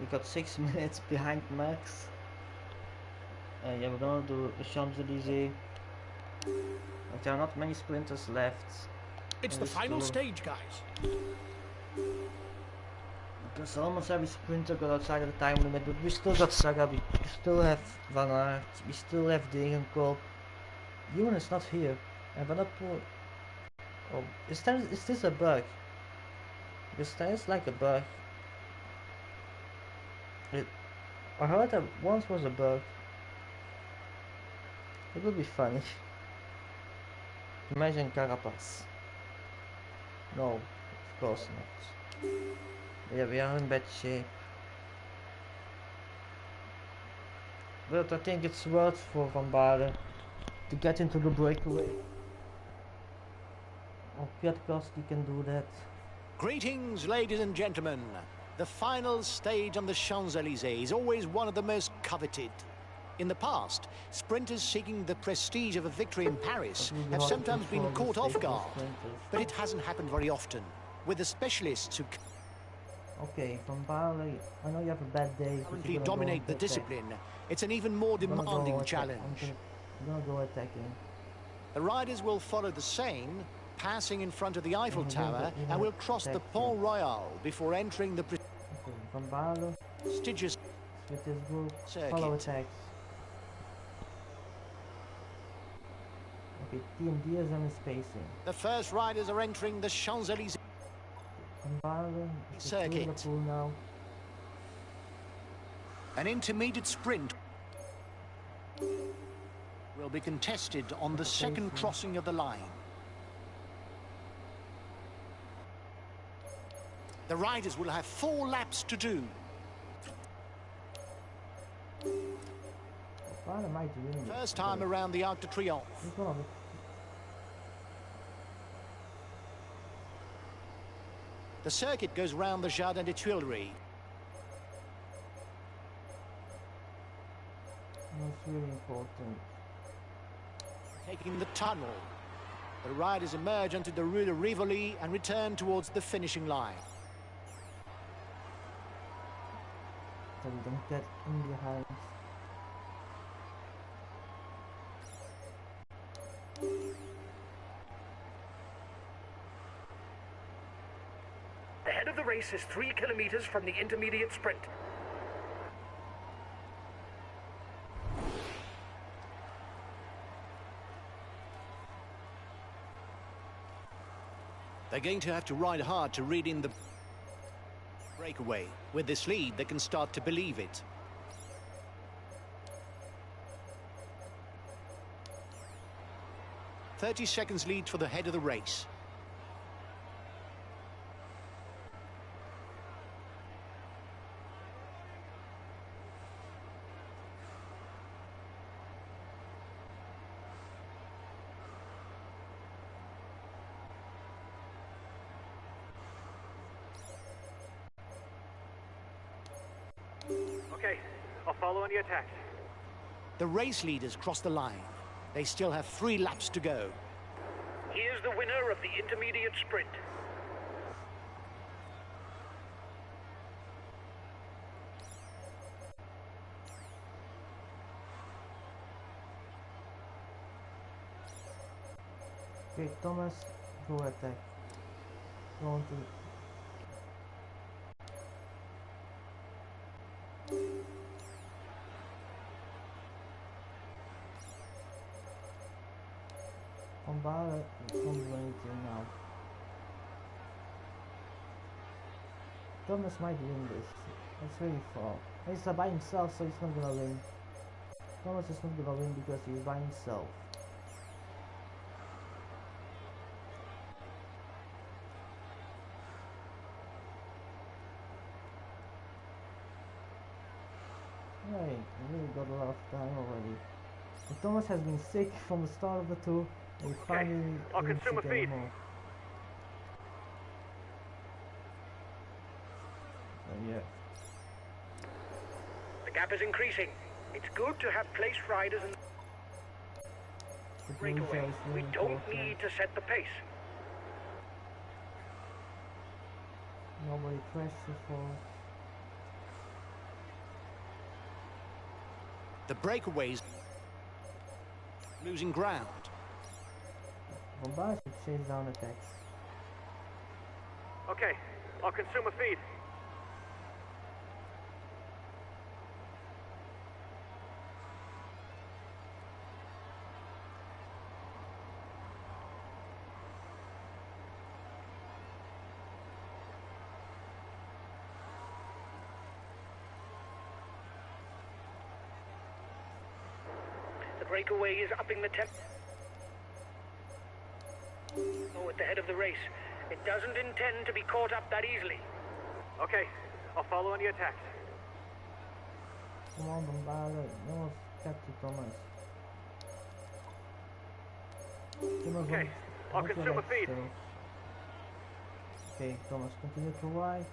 We got 6 minutes behind Max. Yeah, we're gonna do the Champs-Élysées. But there are not many sprinters left. It's the final stage, guys. Because almost every sprinter got outside of the time limit, but we still got Saga, we still have Van Aert, we still have Degenkolb. Ewan is not here. And Van Aert. Oh, is this a bug? Because there is like a bug. I heard that once was a bug. It would be funny. Imagine Carapaz. No, of course not. Yeah, we are in bad shape. But I think it's worth for Van Baarle to get into the breakaway. Or Kwiatkowski can do that. Greetings, ladies and gentlemen. The final stage on the Champs-Élysées is always one of the most coveted. In the past, sprinters seeking the prestige of a victory in Paris have sometimes been caught off guard, but it hasn't happened very often, with the specialists who Okay, Van Baarle, I know you have a bad day. currently dominate the discipline. It's an even more demanding challenge. I'm gonna go attacking. The riders will follow the Seine, passing in front of the Eiffel Tower, and will cross the Pont Royal before entering the Van Baarle, prestigious with his group, circuit. follow attacks. Okay, Team DSM is pacing. The first riders are entering the Champs-Élysées Van Baarle is circuit. Liverpool now. An intermediate sprint will be contested on the second crossing of the line. The riders will have 4 laps to do. Baarle might win this. First time around the Arc de Triomphe. The circuit goes round the Jardin des Tuileries. That's really important. Taking the tunnel. The riders emerge onto the Rue de Rivoli and return towards the finishing line. So we don't get in behind. The head of the race is 3 kilometers from the intermediate sprint. They're going to have to ride hard to read in the breakaway. With this lead, they can start to believe it. "30 seconds lead for the head of the race. Okay, I'll follow any attacks. The race leaders cross the line. They still have 3 laps to go. Here's the winner of the intermediate sprint. Okay, Thomas, go attack. Go on to... Van Baarle can't do anything now. Thomas might win this. It's really far. He's by himself, so he's not gonna win. Thomas is not gonna win because he's by himself. Right, we really got a lot of time already. But Thomas has been sick from the start of the tour. And he finally I'll consume a feed. More. Yeah. The gap is increasing. It's good to have placed riders in The breakaway. We don't need to set the pace. Nobody crashed before. The breakaways losing ground. Van Baarle should chase down attacks. Okay, I'll consume a feed. The breakaway is upping the temp. Oh, at the head of the race. It doesn't intend to be caught up that easily. Okay, I'll follow any attacks. Come on, Van Baarle. Jongens, Captain Thomas. Okay, I'll consume a feed. Okay, Thomas, continue to ride.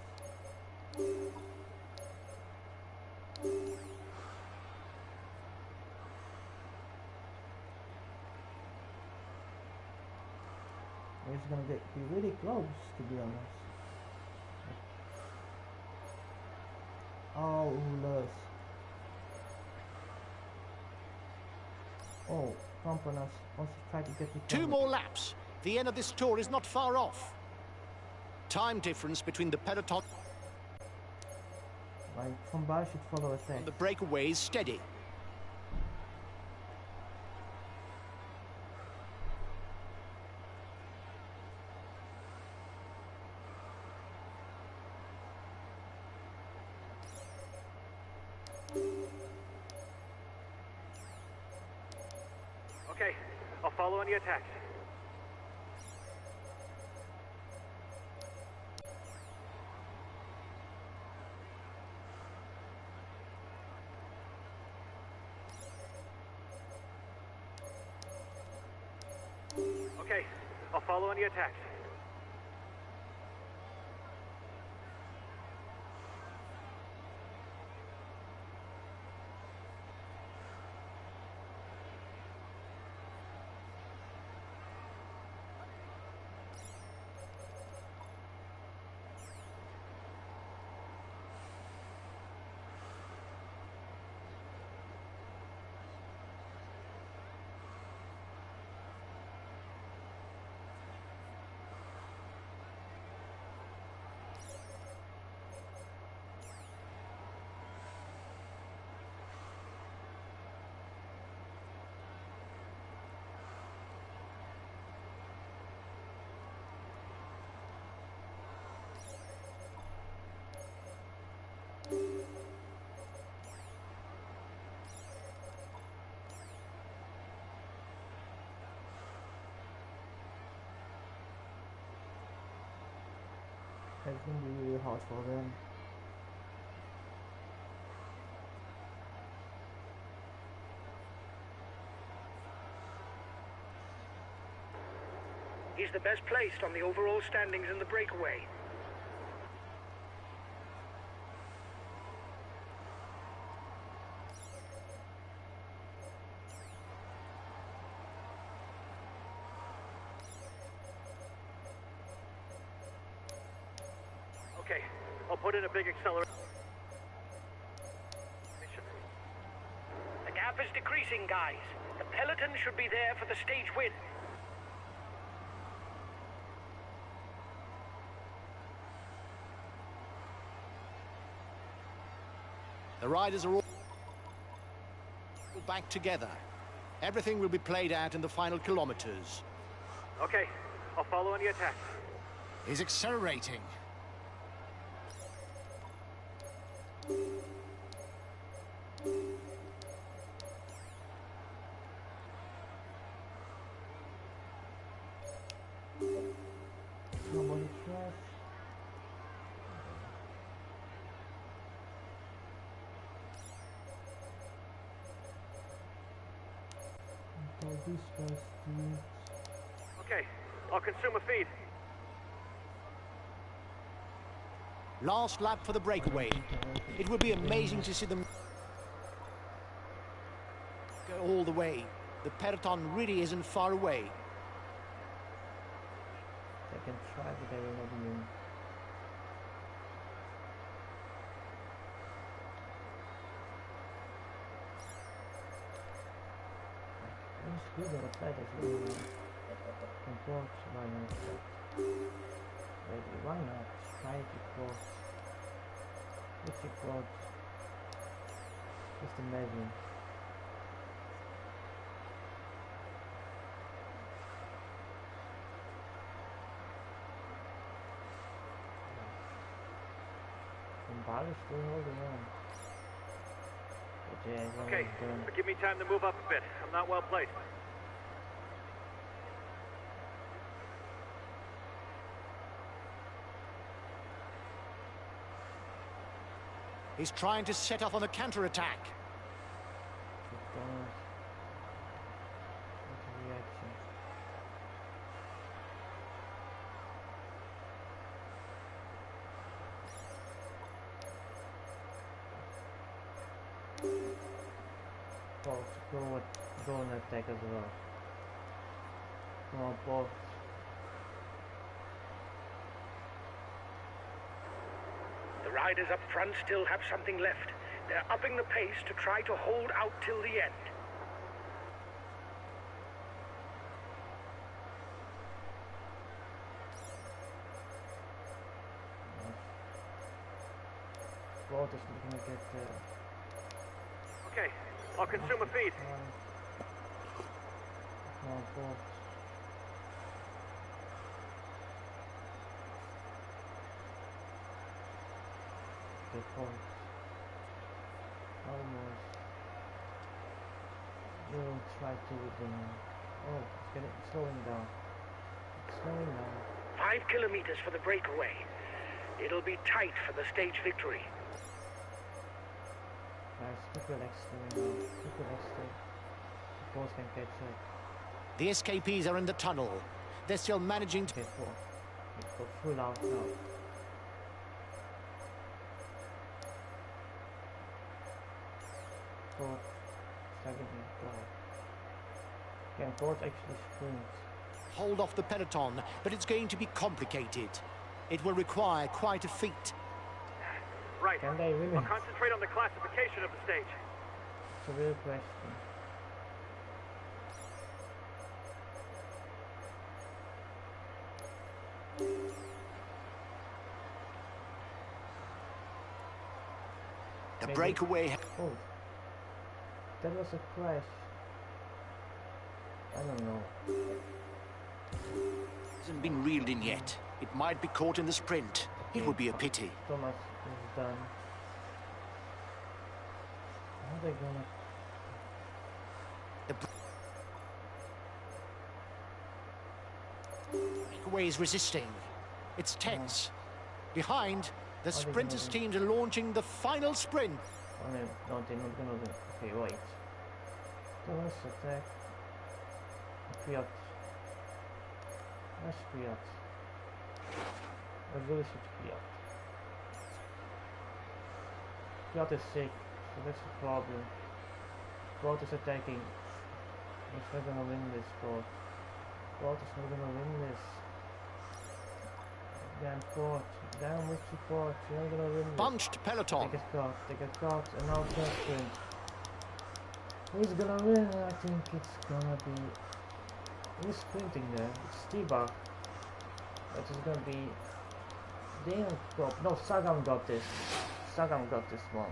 It's gonna be really close, to be honest. Oh, Lewis. Oh, Camponas wants to try to get the 2 more laps. The end of this tour is not far off. Time difference between the peloton Like, Van Baarle should follow attack. and the breakaways steady. Okay, I'll follow any attacks. Okay, I'll follow any attacks. It's gonna be really hard for them. He's the best placed on the overall standings in the breakaway. Okay, I'll put in a big acceleration. The gap is decreasing, guys. The peloton should be there for the stage win. The riders are all back together. Everything will be played out in the final kilometers. Okay, I'll follow any attacks. He's accelerating. Nobody crash. Until these guys do it. Okay, I'll consume a feed. Last lap for the breakaway. It would be amazing to see them go all the way. The peloton really isn't far away. They can try, but they will not win. speed outside as well. Comport, why not? Ready, why not? Try it report. If report. Just imagine. Ball is still holding on. But yeah, Okay, but give me time to move up a bit. I'm not well placed. He's trying to set off on the counter-attack. Reaction. Go and attack as well. Come on, both. The riders up front still have something left. They're upping the pace to try to hold out till the end. Both is looking to get Okay, I'll consume a feed. Come on, both. Good point. Almost. We'll try to oh, it's slowing down. It's slowing down. 5 kilometers for the breakaway. It'll be tight for the stage victory. Guys, keep relaxed slowing down. Keep relaxed there. The boss can catch up. The escapees are in the tunnel. They're still managing to... Okay, go full out now. Board, second, go. Can board actually sprint? hold off the peloton, but it's going to be complicated. It will require quite a feat. Right. Can they really? I'll concentrate on the classification of the stage. It's a real question. The Maybe. breakaway... Oh, that was a crash. I don't know. hasn't been reeled in yet. It might be caught in the sprint. It would be a pity. Thomas is done. How are they gonna? The breakaway is resisting. It's tense. Behind, the sprinters teams are launching the final sprint. Oh no, they're not gonna do. Okay, wait. Thomas attack. Fiat. That's Fiat. I really should Fiat. Fiat is sick, so that's the problem. Boat is attacking. He's not gonna win this boat. Boat is not gonna win this. Damn port. Damn with support. You're not gonna win this. Bunched peloton. They get caught, and now third sprint. Who's gonna win? I think it's gonna be... Who's sprinting there? It's T-Bar. That is gonna be... Damn top. No, Sagan got this. Sagan got this one.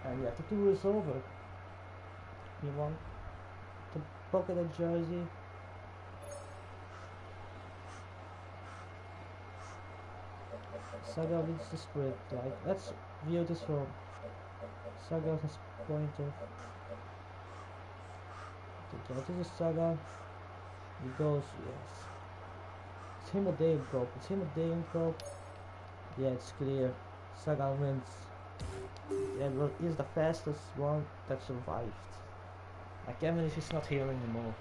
And yeah, the tour is over. He won the pocketed jersey. Sagan leads the sprint. Like, let's view this from Sagan's point of... Okay, this is Sagan. He goes, yes. It's him or Dave Prop. It's him or Dave Prop. Yeah, it's clear. Sagan wins. Yeah, well, he's the fastest one that survived. I can't believe he's not here anymore.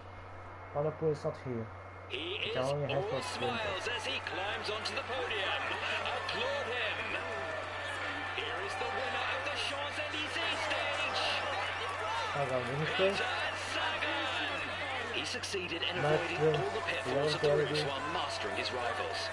Palapo is not here. He is all smiles as he climbs onto the podium. Applaud him. Here is the winner of the Champs-Élysées stage. Sagan wins it. He succeeded in avoiding all the pitfalls of the race while mastering his rivals.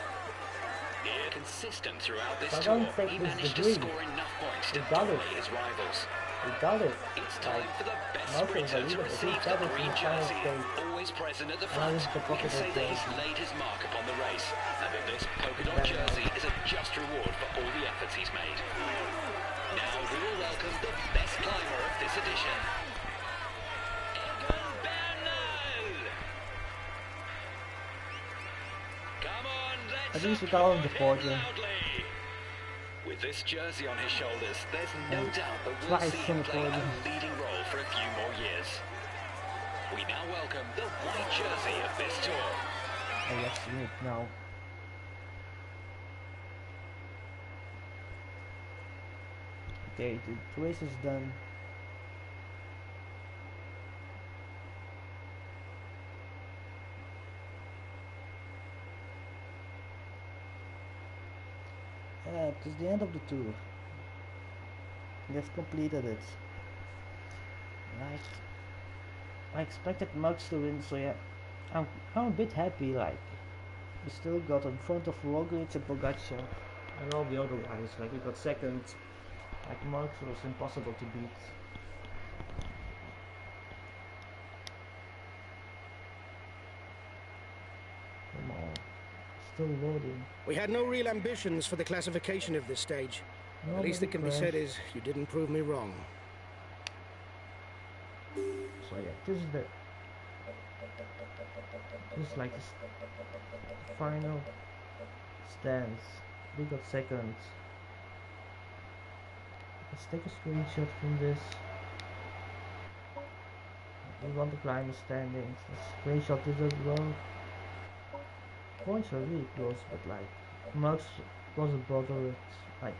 Consistent throughout this tour, he managed to score enough points to dominate his rivals. We got it. It's time Like, for the best most of sprinter the to leaders, receive we the got it in green the final jersey. stage. Always present at the Now front, this is the we can polka say dot that he's jersey. laid his mark upon the race, and that this polka dot Very jersey nice. is a just reward for all the efforts he's made. Now we will welcome the best climber of this edition, Egan Bernal. Come on, let's At least we got on the applaud him podium. loudly. With this jersey on his shoulders, there's no And doubt that we'll twice see on him the play a podium. leading role for a few more years. We now welcome the white jersey of this tour. Oh, let's see it now. Okay, the race is done. It is the end of the tour. We have completed it. Like, I expected Max to win, so yeah, I'm a bit happy. Like, we still got in front of Roglic and Pogacar and all the other guys. Like, we got second. Like, Max was impossible to beat. Come on, still loading. We had no real ambitions for the classification of this stage. The least that can be said is you didn't prove me wrong. So yeah, this is like the final stands. We got second. Let's take a screenshot from this. We want to climb the standings. Let's screenshot this as well. Points are really close, but like Max wasn't bothered. Like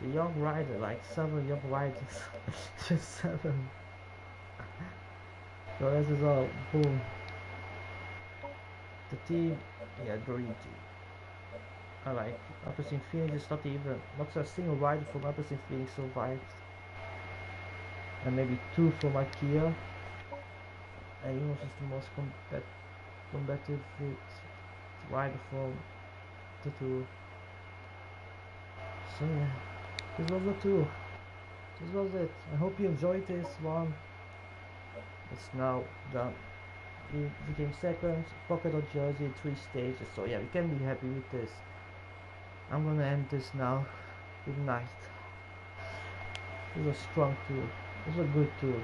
the young rider, like 7 young riders, just 7. So this is all boom. The team, yeah, dream team. I like Upper Phoenix is not a single rider from Upper Phoenix survived, and maybe 2 from IKEA. And Ineos is the most combative rider from the tour. So yeah, this was the tour. This was it. I hope you enjoyed this one. It's now done. We became second, pocket dot jersey in 3 stages, so yeah, we can be happy with this. I'm gonna end this now. Good night. It was a strong tour. It was a good tour.